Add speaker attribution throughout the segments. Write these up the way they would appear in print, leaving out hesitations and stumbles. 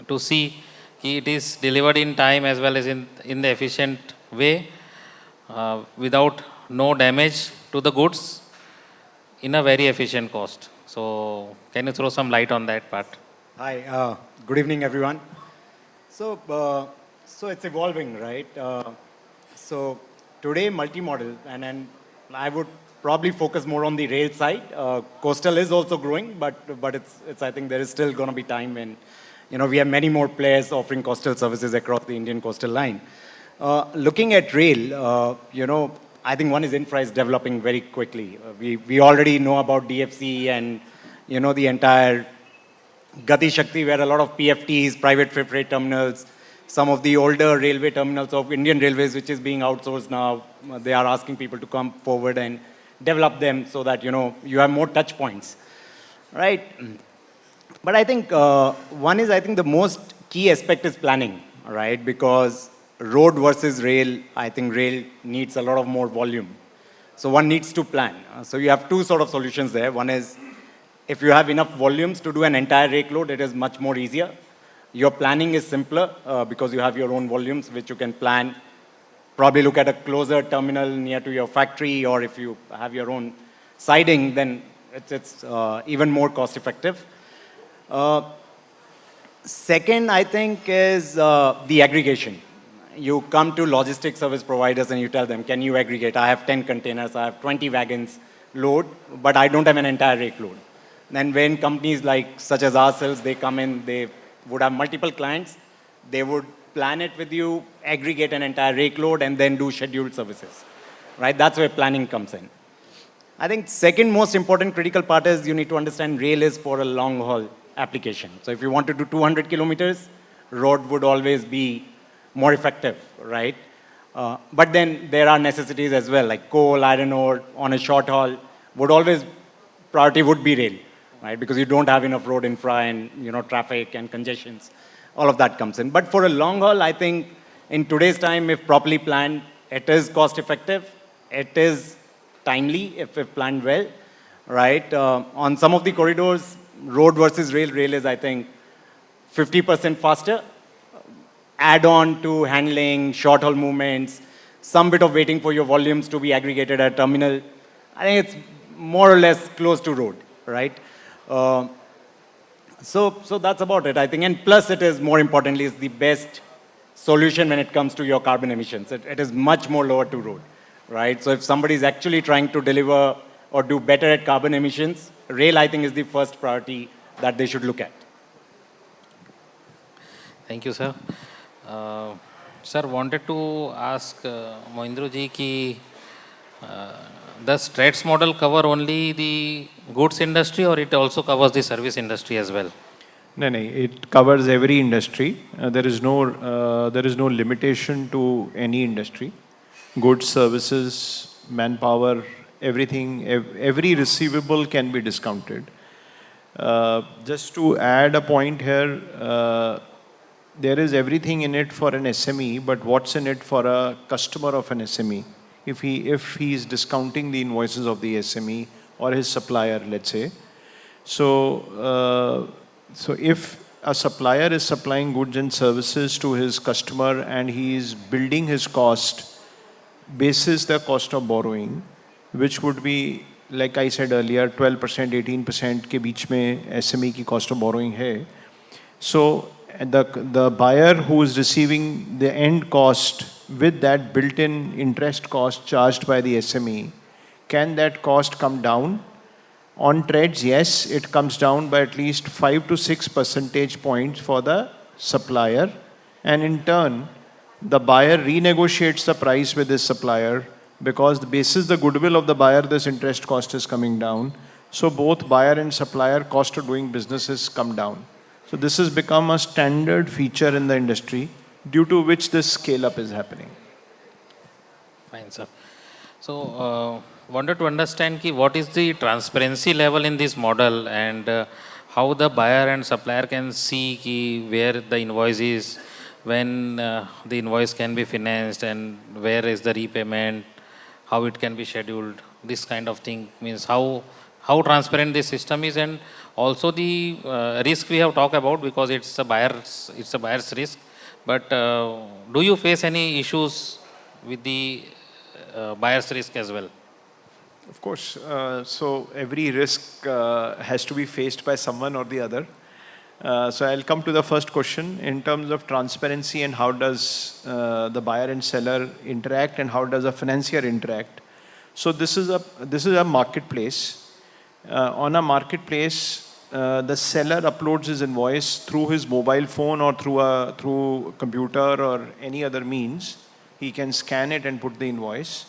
Speaker 1: to see कि it is delivered in time as well as in the efficient way without no damage to the goods in a very efficient cost. So can you throw some light on that part?
Speaker 2: Hi, good evening, everyone. So it's evolving, right? So today, multimodal, and I would probably focus more on the rail side. Coastal is also growing, but it's I think there is still going to be time when, we have many more players offering coastal services across the Indian coastal line. Looking at rail, I think one is infra is developing very quickly. We already know about DFC and, the entire Gati Shakti, where a lot of PFTs, private freight terminals, some of the older railway terminals of Indian Railways, which is being outsourced now, they are asking people to come forward and develop them so that, you have more touch points, right? But I think I think the most key aspect is planning, right? Because road versus rail, I think rail needs a lot of more volume. So one needs to plan. So you have two sort of solutions there. One is, if you have enough volumes to do an entire rake load, it is much more easier. Your planning is simpler because you have your own volumes, which you can plan. Probably look at a closer terminal near to your factory, or if you have your own siding, then it's even more cost effective. Second, I think, is the aggregation. You come to logistics service providers and you tell them, can you aggregate? I have 10 containers, I have 20 wagons load, but I don't have an entire rake load. Then when companies like such as ourselves, they come in, they would have multiple clients, they would plan it with you, aggregate an entire rake load, and then do scheduled services, right? That's where planning comes in. I think second most important critical part is you need to understand rail is for a long haul application. So if you want to do 200 kilometers, road would always be more effective, right? But then there are necessities as well, like coal, iron ore, on a short haul, priority would be rail, right? Because you don't have enough road infra and, traffic and congestions, all of that comes in. But for a long haul, I think in today's time, if properly planned, it is cost effective, it is timely if planned well, right? On some of the corridors, road versus rail is, I think, 50% faster. Add on to handling, short haul movements, some bit of waiting for your volumes to be aggregated at terminal. I think it's more or less close to road, right? So that's about it, I think. And plus, it is more importantly, is the best solution when it comes to your carbon emissions. It is much more lower to road, right? So if somebody is actually trying to deliver or do better at carbon emissions, rail, I think, is the first priority that they should look at.
Speaker 1: Thank you, sir. Sir, wanted to ask Mohindra ji ki does TRADS model cover only the goods industry or it also covers the service industry as well?
Speaker 3: No, it covers every industry. There is no limitation to any industry. Goods, services, manpower, everything, every receivable can be discounted. Just to add a point here, there is everything in it for an SME, but what's in it for a customer of an SME? If he is discounting the invoices of the SME or his supplier, let's say. So if a supplier is supplying goods and services to his customer and he is building his cost basis the cost of borrowing, which would be, like I said earlier, 12%, 18% के बीच में SME की cost of borrowing है. So the buyer who is receiving the end cost with that built-in interest cost charged by the SME, can that cost come down? On TRADS, yes, it comes down by at least 5 to 6 percentage points for the supplier, and in turn, the buyer renegotiates the price with his supplier because the basis the goodwill of the buyer, this interest cost is coming down. So both buyer and supplier cost of doing businesses come down. So this has become a standard feature in the industry due to which this scale up is happening.
Speaker 1: Fine, sir. So wanted to understand what is the transparency level in this model and how the buyer and supplier can see where the invoice is, when the invoice can be financed and where is the repayment, how it can be scheduled. This kind of thing means how transparent this system is and Also the risk we have talked about because it's a buyer's risk. But do you face any issues with the buyer's risk as well?
Speaker 3: Of course. So every risk has to be faced by someone or the other. So I'll come to the first question in terms of transparency and how does the buyer and seller interact and how does a financier interact. So this is a marketplace. On a marketplace, the seller uploads his invoice through his mobile phone or through computer or any other means. He can scan it and put the invoice.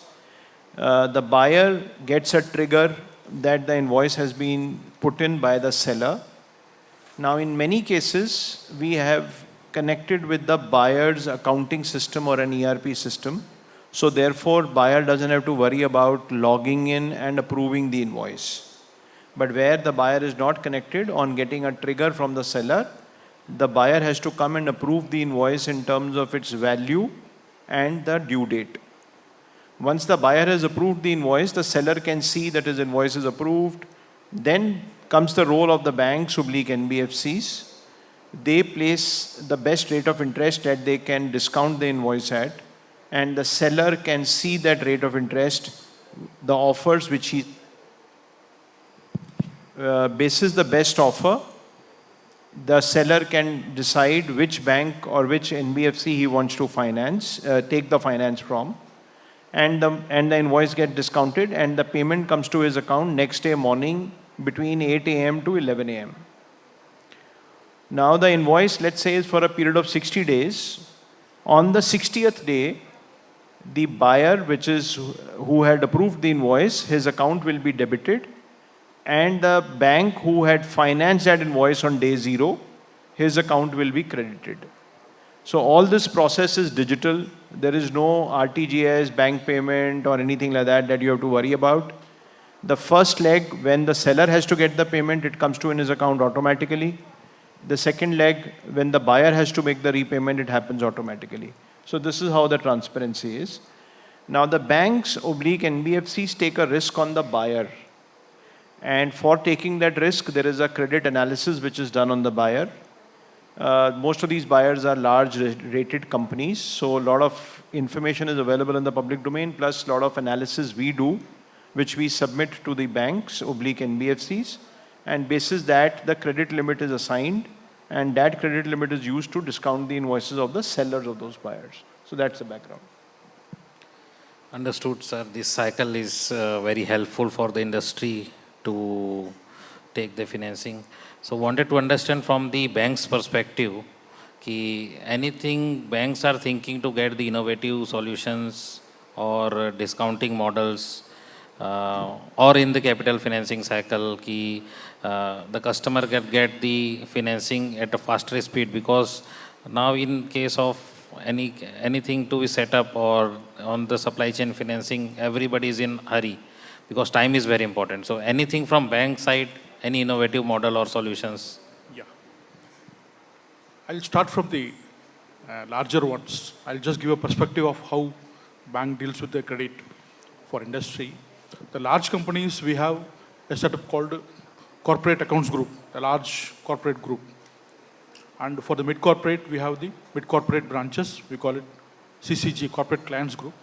Speaker 3: The buyer gets a trigger that the invoice has been put in by the seller. Now, in many cases, we have connected with the buyer's accounting system or an ERP system. So therefore, buyer doesn't have to worry about logging in and approving the invoice. But where the buyer is not connected, on getting a trigger from the seller, the buyer has to come and approve the invoice in terms of its value and the due date. Once the buyer has approved the invoice, the seller can see that his invoice is approved. Then comes the role of the banks / NBFCs. They place the best rate of interest that they can discount the invoice at, and the seller can see that rate of interest, the offers which he bases the best offer. The seller can decide which bank or which NBFC he wants to take the finance from. And the invoice gets discounted and the payment comes to his account next day morning between 8 a.m. to 11 a.m. Now the invoice, let's say, is for a period of 60 days. On the 60th day, the buyer, who had approved the invoice, his account will be debited, and the bank who had financed that invoice on day 0, his account will be credited. So all this process is digital. There is no RTGS, bank payment or anything like that you have to worry about. The first leg, when the seller has to get the payment, it comes to in his account automatically. The second leg, when the buyer has to make the repayment, it happens automatically. So this is how the transparency is. Now the banks / NBFCs take a risk on the buyer. And for taking that risk, there is a credit analysis which is done on the buyer. Most of these buyers are large rated companies, so a lot of information is available in the public domain, plus a lot of analysis we do, which we submit to the banks / NBFCs, and basis that the credit limit is assigned, and that credit limit is used to discount the invoices of the sellers of those buyers. So that's the background.
Speaker 1: Understood, sir. This cycle is very helpful for the industry to take the financing. So wanted to understand from the bank's perspective, anything banks are thinking to get the innovative solutions or discounting models or in the capital financing cycle, the customer can get the financing at a faster speed, because now in case of anything to be set up or on the supply chain financing, everybody is in hurry because time is very important. So anything from bank side, any innovative model or solutions?
Speaker 4: Yeah. I'll start from the larger ones. I'll just give a perspective of how bank deals with the credit for industry. The large companies, we have a setup called corporate accounts group, a large corporate group. And for the mid-corporate, we have the mid-corporate branches. We call it CCG, corporate clients group.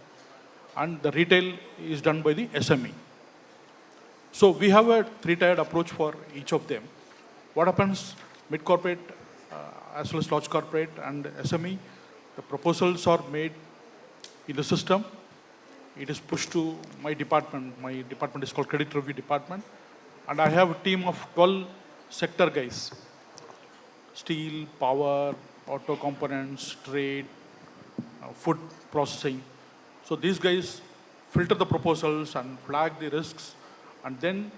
Speaker 4: And the retail is done by the SME. So we have a three-tiered approach for each of them. What happens, mid-corporate, as well as large corporate and SME, the proposals are made in the system. It is pushed to my department. My department is called Credit Review Department. And I have a team of 12 sector guys. Steel, power, auto components, trade, food processing. So these guys filter the proposals and flag the risks. And then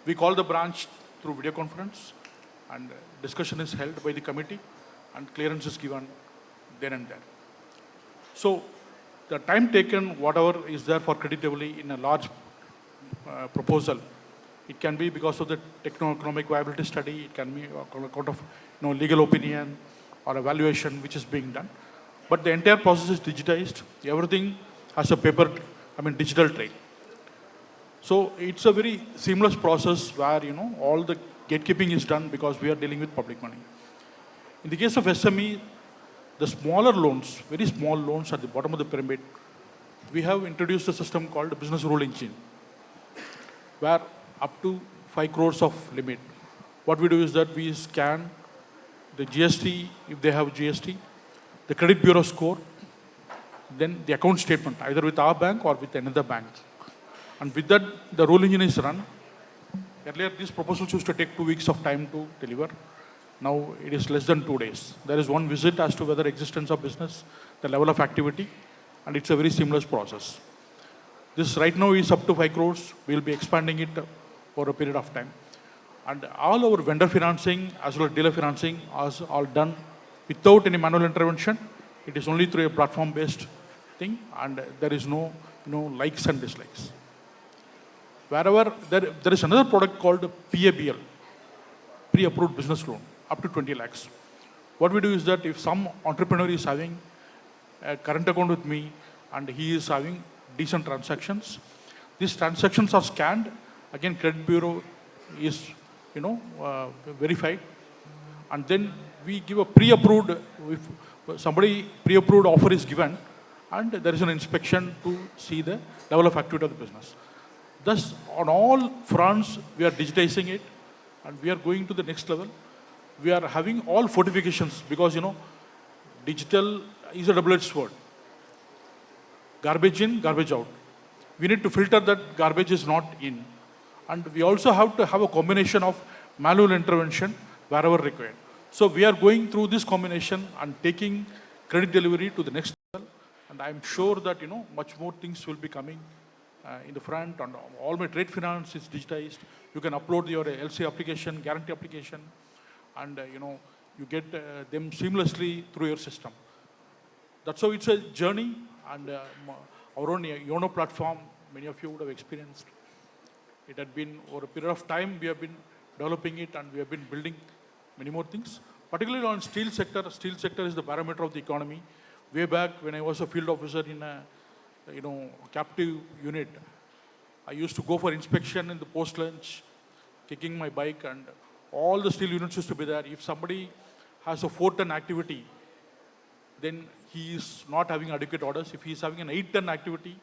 Speaker 4: we call the branch through video conference, and discussion is held by the committee, and clearance is given then and there. So the time taken, whatever is there for creditably in a large proposal, it can be because of the techno-economic viability study, it can be on account of legal opinion or evaluation which is being done. But the entire process is digitized. Everything has a digital trail. So it's a very seamless process where all the gatekeeping is done because we are dealing with public money. In the case of SME, the smaller loans, very small loans at the bottom of the pyramid, we have introduced a system called Business Rule Engine, where up to 5 crores of limit. What we do is that we scan the GST, if they have GST, the credit bureau score, then the account statement, either with our bank or with another bank. And with that, the rule engine is run. Earlier, these proposals used to take 2 weeks of time to deliver. Now it is less than 2 days. There is one visit as to whether existence of business, the level of activity, and it's a very seamless process. This right now is up to 5 crores. We'll be expanding it for a period of time. And all our vendor financing as well as dealer financing is all done without any manual intervention. It is only through a platform-based thing, and there is no likes and dislikes. Wherever there is another product called PABL, pre-approved business loan, up to 20 lakhs. What we do is that if some entrepreneur is having a current account with me and he is having decent transactions, these transactions are scanned. Again, credit bureau is verified, and then we give a pre-approved. If somebody pre-approved offer is given, and there is an inspection to see the level of activity of the business. Thus, on all fronts, we are digitizing it, and we are going to the next level. We are having all fortifications because, digital is a double-edged sword. Garbage in, garbage out. We need to filter that garbage is not in. And we also have to have a combination of manual intervention wherever required. So we are going through this combination and taking credit delivery to the next level. And I'm sure that, much more things will be coming in the front. And all my trade finance is digitized. You can upload your LC application, guarantee application, and, you get them seamlessly through your system. That's how it's a journey. And our own YONO platform, many of you would have experienced. It had been over a period of time, we have been developing it and we have been building many more things. Particularly on steel sector is the barometer of the economy. Way back when I was a field officer in a captive unit, I used to go for inspection in the post-lunch, kicking my bike, and all the steel units used to be there. If somebody has a 4-ton activity, then he is not having adequate orders. If he is having an 8-ton activity,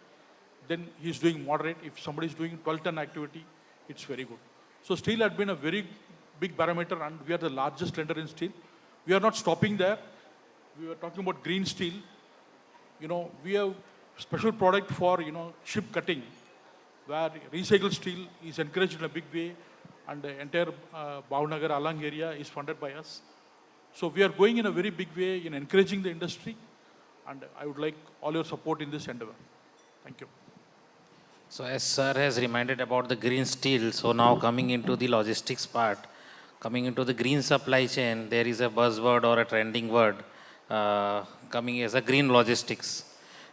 Speaker 4: then he is doing moderate. If somebody is doing 12-ton activity, it's very good. So steel had been a very big barometer, and we are the largest lender in steel. We are not stopping there. We were talking about green steel. We have special product for, ship cutting, where recycled steel is encouraged in a big way, and the entire Bhavnagar, Alang area is funded by us. So we are going in a very big way in encouraging the industry, and I would like all your support in this endeavor. Thank you.
Speaker 1: So as sir has reminded about the green steel, so now coming into the logistics part, coming into the green supply chain, there is a buzzword or a trending word coming as a green logistics.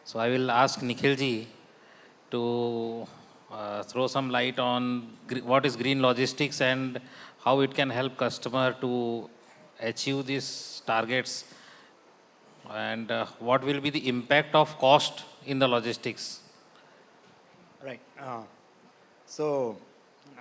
Speaker 1: So I will ask Nikhil ji to throw some light on what is green logistics and how it can help customer to achieve these targets, and what will be the impact of cost in the logistics.
Speaker 2: Right. So,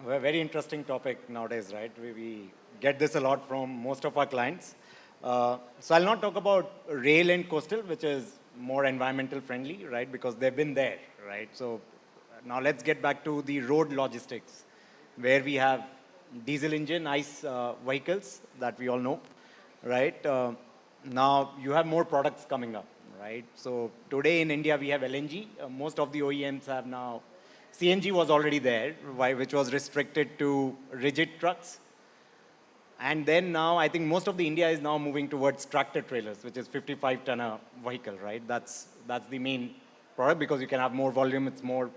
Speaker 2: a very interesting topic nowadays, right? We get this a lot from most of our clients. So I'll not talk about rail and coastal, which is more environmental friendly, right? Because they've been there, right? So now let's get back to the road logistics, where we have diesel engine, ICE vehicles that we all know, right? Now you have more products coming up, right? So today in India, we have LNG. Most of the OEMs have now, CNG was already there, which was restricted to rigid trucks. And then now, I think most of the India is now moving towards tractor trailers, which is 55-tonner vehicle, right? That's the main product because you can have more volume. It's more,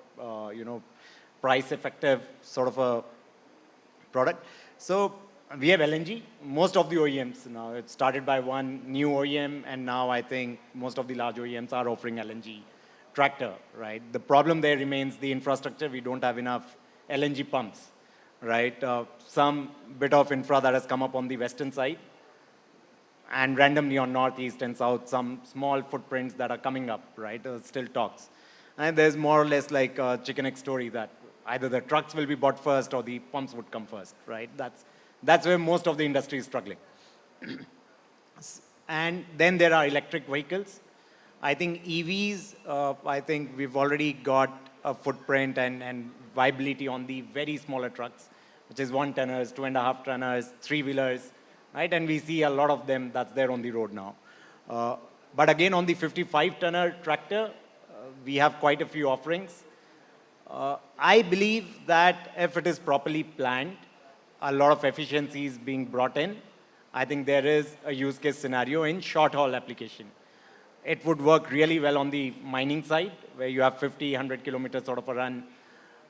Speaker 2: price effective sort of a product. So we have LNG. Most of the OEMs now, it started by one new OEM, and now I think most of the large OEMs are offering LNG tractor, right? The problem there remains the infrastructure. We don't have enough LNG pumps, right? Some bit of infra that has come up on the western side, and randomly on northeast and south, some small footprints that are coming up, right? Still talks. And there's more or less like a chicken egg story that either the trucks will be bought first or the pumps would come first, right? That's where most of the industry is struggling. And then there are electric vehicles. I think EVs, I think we've already got a footprint and viability on the very smaller trucks, which is 1 tonners, 2.5 tonners, 3-wheelers, right? And we see a lot of them that's there on the road now. But again, on the 55-tonner tractor, we have quite a few offerings. I believe that if it is properly planned, a lot of efficiencies being brought in, I think there is a use case scenario in short haul application. It would work really well on the mining side, where you have 50, 100 kilometers sort of a run,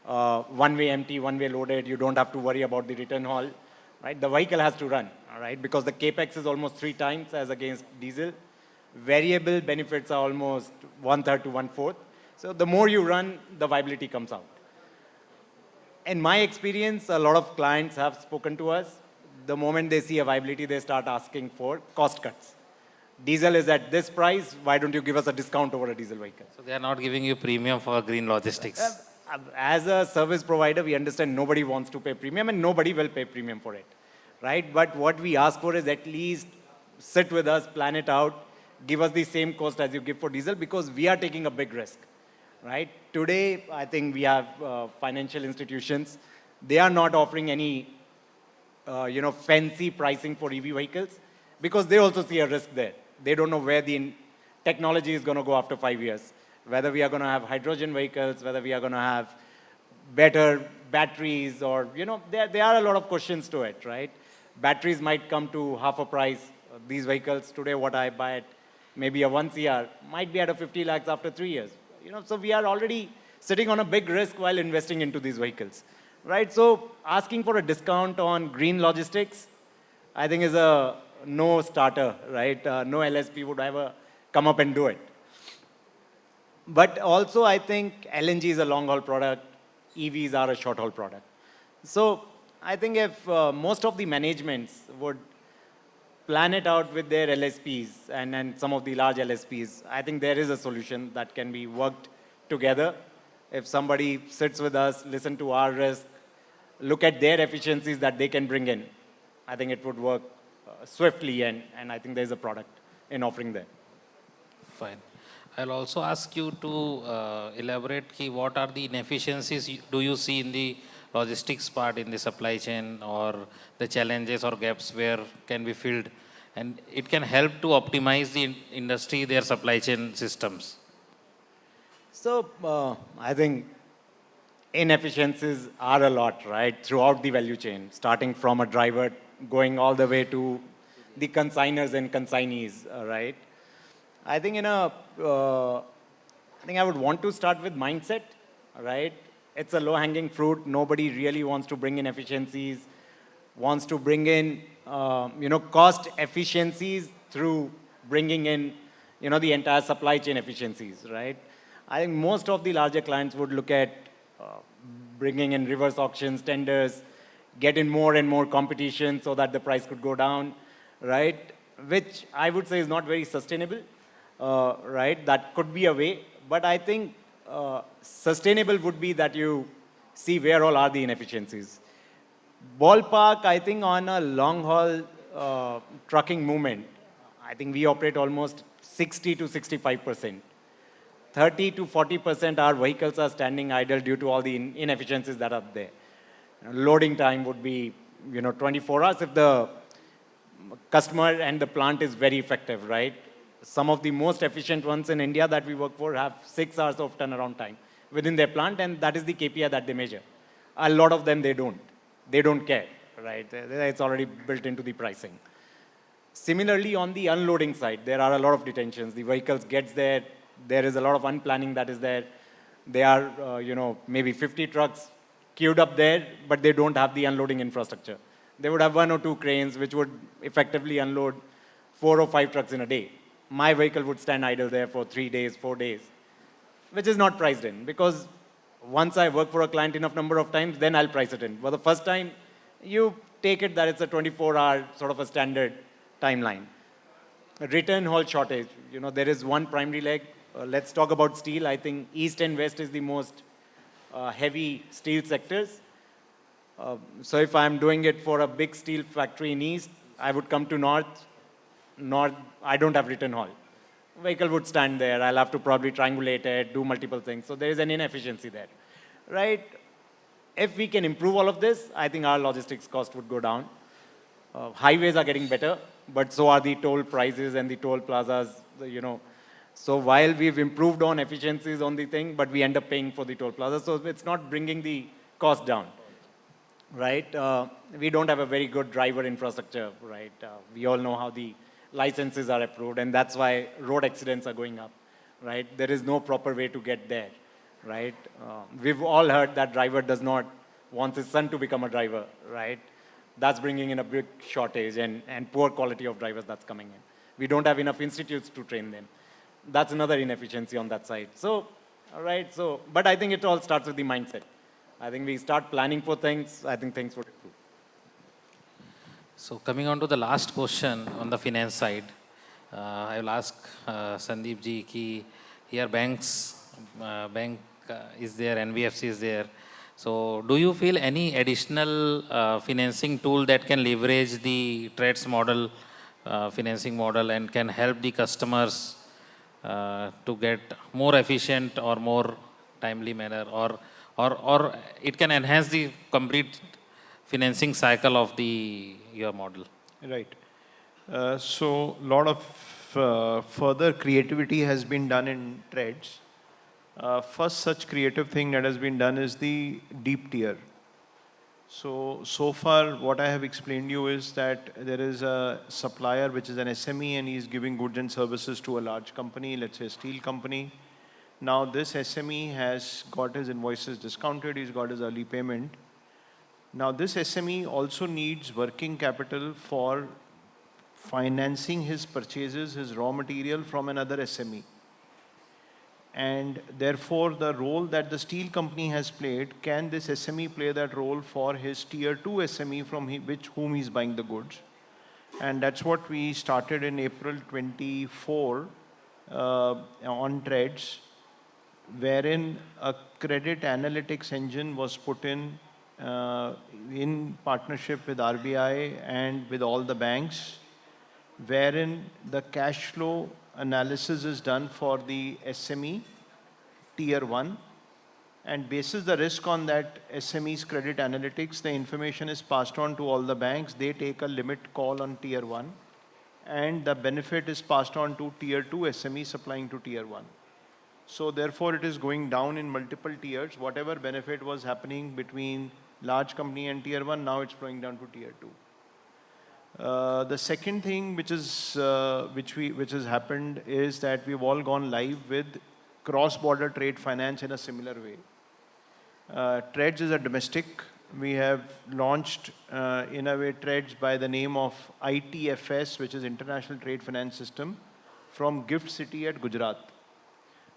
Speaker 2: one way empty, one way loaded. You don't have to worry about the return haul, right? The vehicle has to run, all right? Because the capex is almost 3 times as against diesel. Variable benefits are almost 1/3 to 1/4. So the more you run, the viability comes out. In my experience, a lot of clients have spoken to us. The moment they see a viability, they start asking for cost cuts. Diesel is at this price, why don't you give us a discount over a diesel vehicle?
Speaker 1: So they are not giving you premium for green logistics.
Speaker 2: As a service provider, we understand nobody wants to pay premium and nobody will pay premium for it, right? But what we ask for is at least sit with us, plan it out, give us the same cost as you give for diesel because we are taking a big risk, right? Today, I think we have financial institutions. They are not offering any, fancy pricing for EV vehicles because they also see a risk there. They don't know where the technology is going to go after 5 years. Whether we are going to have hydrogen vehicles, whether we are going to have better batteries or, there are a lot of questions to it, right? Batteries might come to half a price. These vehicles today, what I buy at maybe a 1 CR, might be at a 50 lakhs after 3 years. So we are already sitting on a big risk while investing into these vehicles, right? So asking for a discount on green logistics, I think is a no starter, right? No LSP would ever come up and do it. But also, I think LNG is a long-haul product. EVs are a short-haul product. So I think if most of the managements would plan it out with their LSPs and some of the large LSPs, I think there is a solution that can be worked together. If somebody sits with us, listen to our risk, look at their efficiencies that they can bring in, I think it would work swiftly and I think there's a product in offering there.
Speaker 1: Fine. I'll also ask you to elaborate what are the inefficiencies do you see in the logistics part in the supply chain or the challenges or gaps where can be filled and it can help to optimize the industry, their supply chain systems.
Speaker 2: So I think inefficiencies are a lot, right, throughout the value chain, starting from a driver, going all the way to the consigners and consignees, right? I think I would want to start with mindset, right? It's a low-hanging fruit. Nobody really wants to bring in efficiencies, wants to bring in, cost efficiencies through bringing in, the entire supply chain efficiencies, right? I think most of the larger clients would look at bringing in reverse auctions, tenders, get in more and more competition so that the price could go down, right? Which I would say is not very sustainable, right? That could be a way, but I think sustainable would be that you see where all are the inefficiencies. Ballpark, I think on a long-haul trucking movement, I think we operate almost 60 to 65%. 30 to 40% our vehicles are standing idle due to all the inefficiencies that are there. Loading time would be, 24 hours if the customer and the plant is very effective, right? Some of the most efficient ones in India that we work for have 6 hours of turnaround time within their plant, and that is the KPI that they measure. A lot of them, they don't. They don't care, right? It's already built into the pricing. Similarly, on the unloading side, there are a lot of detentions. The vehicles gets there. There is a lot of unplanning that is there. There are, maybe 50 trucks queued up there, but they don't have the unloading infrastructure. They would have 1 or 2 cranes which would effectively unload 4 or 5 trucks in a day. My vehicle would stand idle there for 3 days, 4 days, which is not priced in because once I work for a client enough number of times, then I'll price it in. But the first time, you take it that it's a 24-hour sort of a standard timeline. Return haul shortage, there is one primary leg. Let's talk about steel. I think East and West is the most heavy steel sectors. So if I'm doing it for a big steel factory in East, I would come to North, I don't have return hall. Vehicle would stand there. I'll have to probably triangulate it, do multiple things. So there is an inefficiency there, right? If we can improve all of this, I think our logistics cost would go down. Highways are getting better, but so are the toll prices and the toll plazas, So while we've improved on efficiencies on the thing, but we end up paying for the toll plaza. So it's not bringing the cost down, right? We don't have a very good driver infrastructure, right? We all know how the licenses are approved, and that's why road accidents are going up, right? There is no proper way to get there, right? We've all heard that driver does not want his son to become a driver, right? That's bringing in a big shortage and poor quality of drivers that's coming in. We don't have enough institutes to train them. That's another inefficiency on that side. So, all right, but I think it all starts with the mindset. I think we start planning for things, I think things would improve.
Speaker 1: So coming on to the last question on the finance side, I will ask Sandeep ji ki here bank is there, NBFC is there. So do you feel any additional financing tool that can leverage the trades model, financing model, and can help the customers to get more efficient or more timely manner, or it can enhance the complete financing cycle of your model?
Speaker 3: Right. So a lot of further creativity has been done in trades. First such creative thing that has been done is the deep tier. So far what I have explained to you is that there is a supplier which is an SME and he is giving goods and services to a large company, let's say a steel company. Now this SME has got his invoices discounted, he's got his early payment. Now this SME also needs working capital for financing his purchases, his raw material from another SME. And therefore the role that the steel company has played, can this SME play that role for his tier 2 SME from whom he's buying the goods? And that's what we started in April 24 on trades, wherein a credit analytics engine was put in partnership with RBI and with all the banks, wherein the cash flow analysis is done for the SME tier 1, and basis the risk on that SME's credit analytics, the information is passed on to all the banks. They take a limit call on tier 1, and the benefit is passed on to tier 2 SME supplying to tier 1. So therefore it is going down in multiple tiers. Whatever benefit was happening between large company and tier 1, now it's flowing down to tier 2. The second thing which has happened is that we've all gone live with cross-border trade finance in a similar way. Trades is a domestic. We have launched in a way trades by the name of ITFS, which is International Trade Finance System, from Gift City at Gujarat.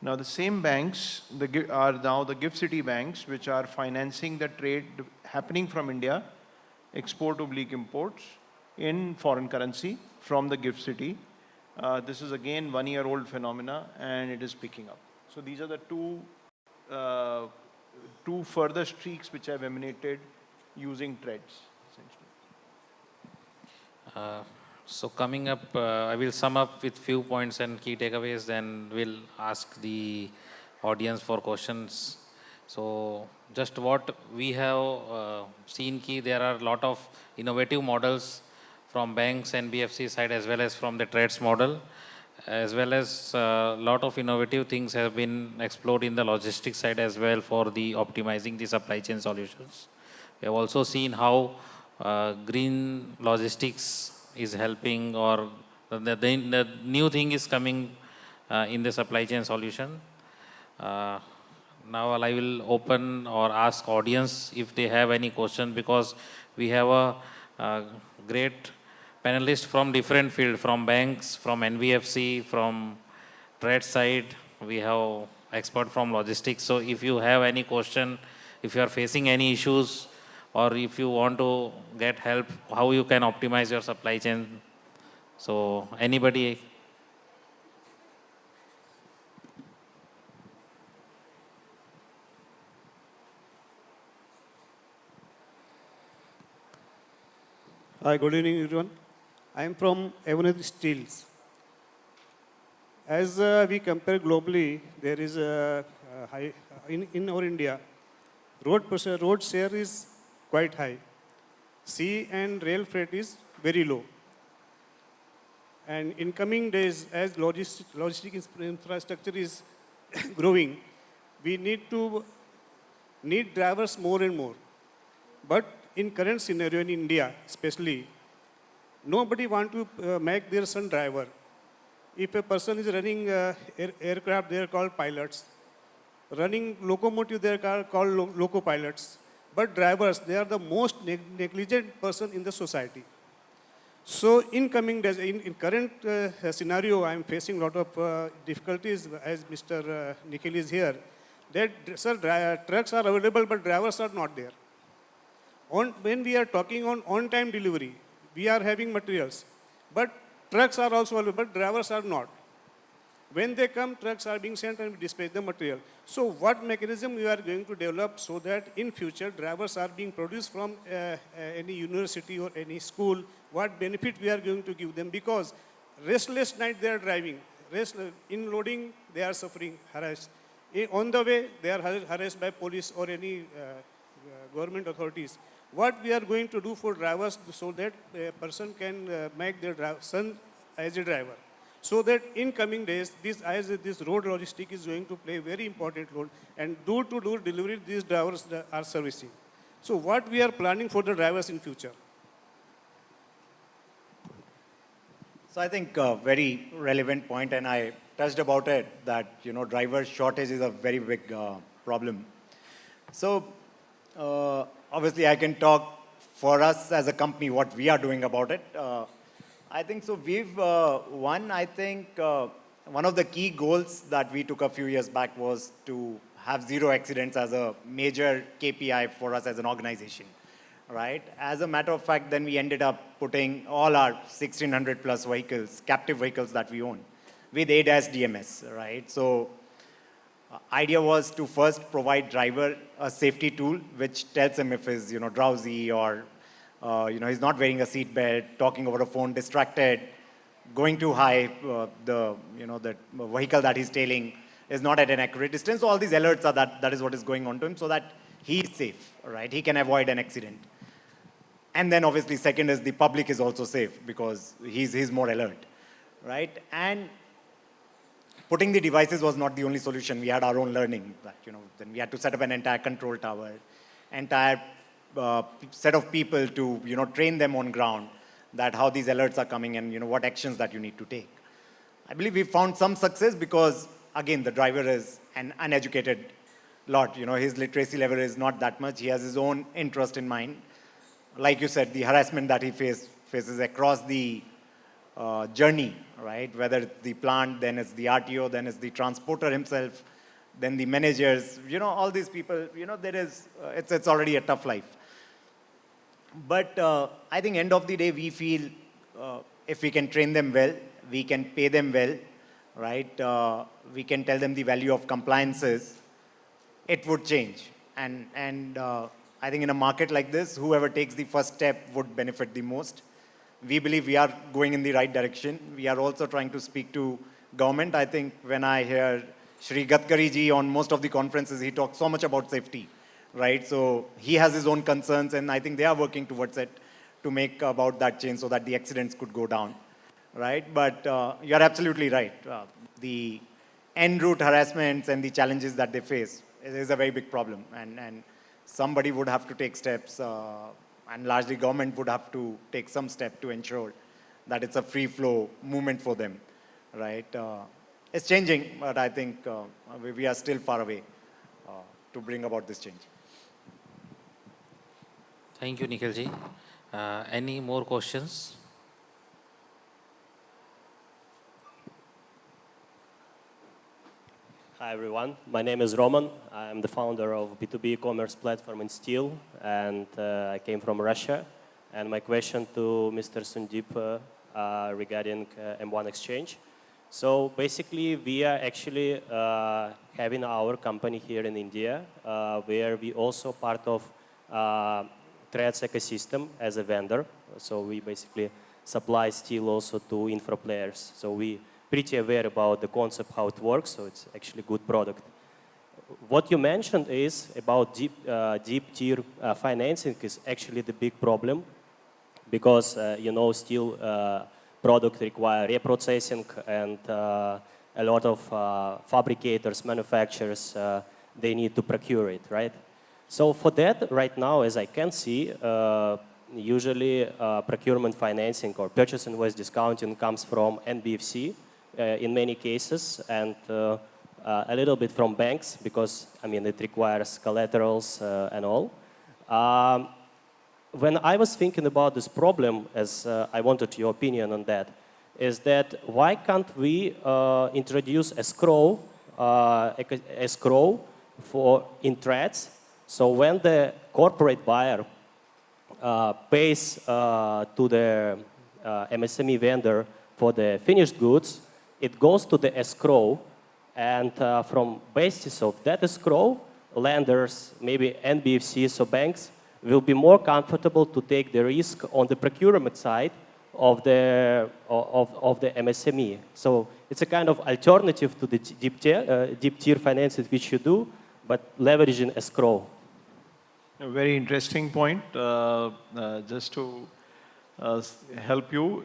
Speaker 3: Now the same banks are now the Gift City banks, which are financing the trade happening from India, export oblique imports, in foreign currency from the Gift City. This is again 1-year-old phenomena and it is picking up. So these are the two further streaks which have emanated using trades, essentially.
Speaker 1: So coming up, I will sum up with few points and key takeaways, then we'll ask the audience for questions. So just what we have seen, there are a lot of innovative models from banks and BFC side as well as from the trades model, as well as a lot of innovative things have been explored in the logistics side as well for the optimizing the supply chain solutions. We have also seen how green logistics is helping, or the new thing is coming in the supply chain solution. Now I will open or ask audience if they have any question, because we have a great panelists from different field, from banks, from NBFC, from trade side. We have expert from logistics. So if you have any question, if you are facing any issues, or if you want to get help, how you can optimize your supply chain. So anybody?
Speaker 5: Hi, good evening, everyone. I am from Avonid Steels. As we compare globally, there is a high in our India. Road share is quite high. Sea and rail freight is very low. And in coming days, as logistic infrastructure is growing, we need drivers more and more. But in current scenario in India, especially, nobody want to make their son driver. If a person is running aircraft, they are called pilots. Running locomotive, they are called loco pilots. But drivers, they are the most negligent person in the society. So in coming days, in current scenario, I am facing a lot of difficulties as Mr. Nikhil is here. That, sir, trucks are available, but drivers are not there. When we are talking on on-time delivery, we are having materials, but trucks are also available, but drivers are not. When they come, trucks are being sent and dispatch the material. So what mechanism we are going to develop so that in future drivers are being produced from any university or any school, what benefit we are going to give them? Because restless night they are driving, in loading they are suffering, harassed. On the way, they are harassed by police or any government authorities. What we are going to do for drivers so that a person can make their son as a driver. So that in coming days, this road logistic is going to play a very important role, and door-to-door delivery these drivers are servicing. So what we are planning for the drivers in future?
Speaker 2: So I think a very relevant point, and I touched about it, that driver shortage is a very big problem. So obviously I can talk for us as a company what we are doing about it. I think so. We've one of the key goals that we took a few years back was to have zero accidents as a major KPI for us as an organization, right? As a matter of fact, then we ended up putting all our 1,600 plus vehicles, captive vehicles that we own, with ADAS DMS, right? So idea was to first provide driver a safety tool which tells him if he's drowsy or he's not wearing a seat belt, talking over a phone, distracted, going too high, the vehicle that he's tailing is not at an accurate distance. So all these alerts are that is what is going on to him so that he's safe, right? He can avoid an accident. And then obviously second is the public is also safe because he's more alert, right? And putting the devices was not the only solution. We had our own learning that, then we had to set up an entire control tower, entire set of people to, train them on ground that how these alerts are coming and, what actions that you need to take. I believe we found some success because, again, the driver is an uneducated lot. His literacy level is not that much. He has his own interest in mind. Like you said, the harassment that he faces across the journey, right? Whether it's the plant, then it's the RTO, then it's the transporter himself, then the managers, all these people, it's already a tough life. But I think end of the day, we feel if we can train them well, we can pay them well, right? We can tell them the value of compliances, it would change. And I think in a market like this, whoever takes the first step would benefit the most. We believe we are going in the right direction. We are also trying to speak to government. I think when I hear Shri Gadkari ji on most of the conferences, he talks so much about safety, right? So he has his own concerns, and I think they are working towards it to make about that change so that the accidents could go down, right? But you're absolutely right. The en route harassments and the challenges that they face is a very big problem, and somebody would have to take steps, and largely government would have to take some step to ensure that it's a free flow movement for them, right? It's changing, but I think we are still far away to bring about this change.
Speaker 1: Thank you, Nikhil ji. Any more questions?
Speaker 6: Hi everyone, my name is Roman. I'm the founder of B2B e-commerce platform in steel, and I came from Russia. And my question to Mr. Sundeep regarding M1 Exchange. So basically, we are actually having our company here in India, where we also part of threads ecosystem as a vendor. So we basically supply steel also to infra players. So we pretty aware about the concept, how it works. So it's actually a good product. What you mentioned is about deep tier financing is actually the big problem because, you know, steel product require reprocessing and a lot of fabricators, manufacturers, they need to procure it, right? So for that, right now, as I can see, usually procurement financing or purchase invoice discounting comes from NBFC in many cases and a little bit from banks because, I mean, it requires collaterals and all. When I was thinking about this problem, as I wanted your opinion on that, is that why can't we introduce escrow for in threads? So when the corporate buyer pays to the MSME vendor for the finished goods, it goes to the escrow, and from basis of that escrow, lenders, maybe NBFCs or banks, will be more comfortable to take the risk on the procurement side of the MSME. So it's a kind of alternative to the deep tier financing which you do, but leveraging escrow.
Speaker 3: A very interesting point. Just to help you,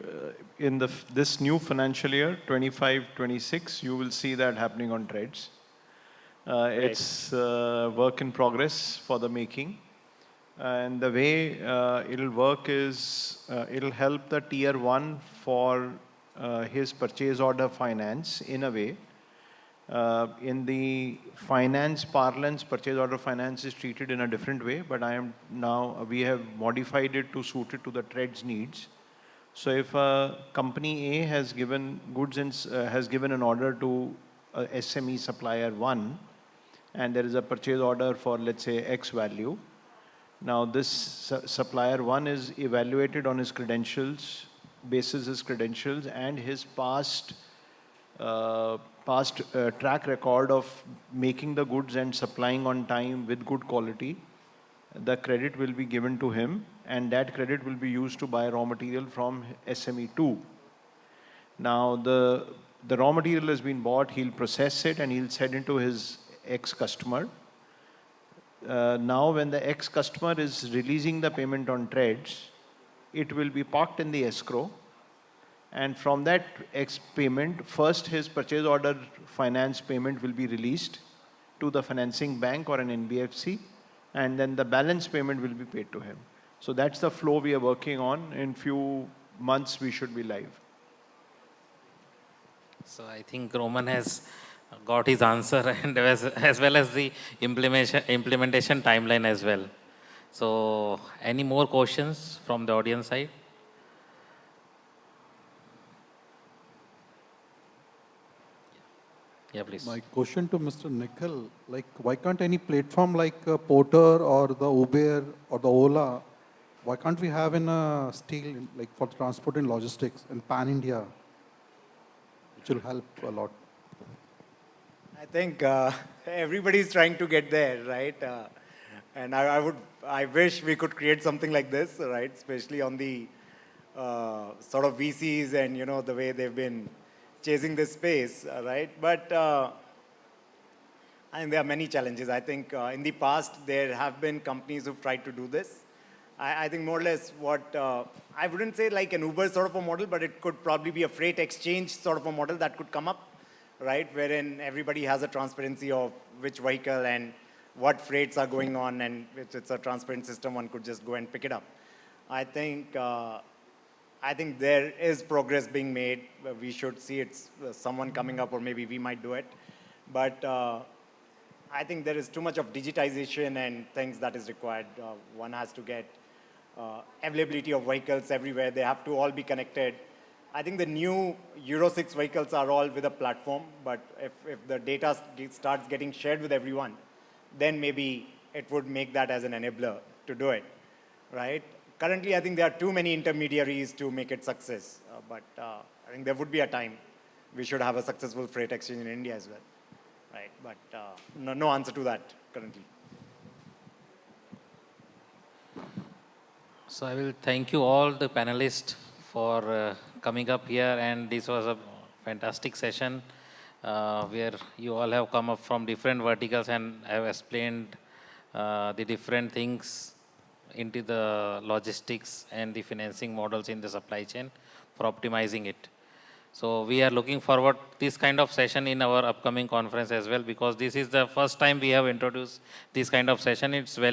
Speaker 3: in this new financial year, 25-26, you will see that happening on threads. It's work in progress for the making. And the way it'll work is it'll help the tier 1 for his purchase order finance in a way. In the finance parlance, purchase order finance is treated in a different way, but we have modified it to suit it to the threads needs. So if a company A has given goods and has given an order to a SME supplier 1, and there is a purchase order for, let's say, X value. Now this supplier 1 is evaluated on his credentials, basis his credentials and his past track record of making the goods and supplying on time with good quality. The credit will be given to him, and that credit will be used to buy raw material from SME2. Now the raw material has been bought, he'll process it and he'll send it to his ex-customer. Now when the ex-customer is releasing the payment on threads, it will be parked in the escrow. And from that payment, first his purchase order finance payment will be released to the financing bank or an NBFC, and then the balance payment will be paid to him. So that's the flow we are working on. In few months, we should be live.
Speaker 1: So I think Roman has got his answer, and as well as the implementation timeline as well. So any more questions from the audience side? Yeah, please.
Speaker 7: My question to Mr. Nikhil, like, why can't any platform like Porter or the Uber or the Ola, why can't we have in a steel, like for transport and logistics in Pan-India, which will help a lot?
Speaker 2: I think everybody's trying to get there, right? And I wish we could create something like this, right? Especially on the sort of VCs and, you know, the way they've been chasing this space, right? But I think there are many challenges. I think in the past, there have been companies who've tried to do this. I think more or less what, I wouldn't say like an Uber sort of a model, but it could probably be a freight exchange sort of a model that could come up, right? Wherein everybody has a transparency of which vehicle and what freights are going on, and if it's a transparent system, one could just go and pick it up. I think there is progress being made. We should see it's someone coming up, or maybe we might do it. But I think there is too much of digitization and things that is required. One has to get availability of vehicles everywhere. They have to all be connected. I think the new Euro 6 vehicles are all with a platform, but if the data starts getting shared with everyone, then maybe it would make that as an enabler to do it, right? Currently, I think there are too many intermediaries to make it success, but I think there would be a time we should have a successful freight exchange in India as well, right? But no answer to that currently.
Speaker 1: So I will thank you all the panelists for coming up here, and this was a fantastic session where you all have come up from different verticals and have explained the different things into the logistics and the financing models in the supply chain for optimizing it. So we are looking forward this kind of session in our upcoming conference as well, because this is the first time we have introduced this kind of session. It's very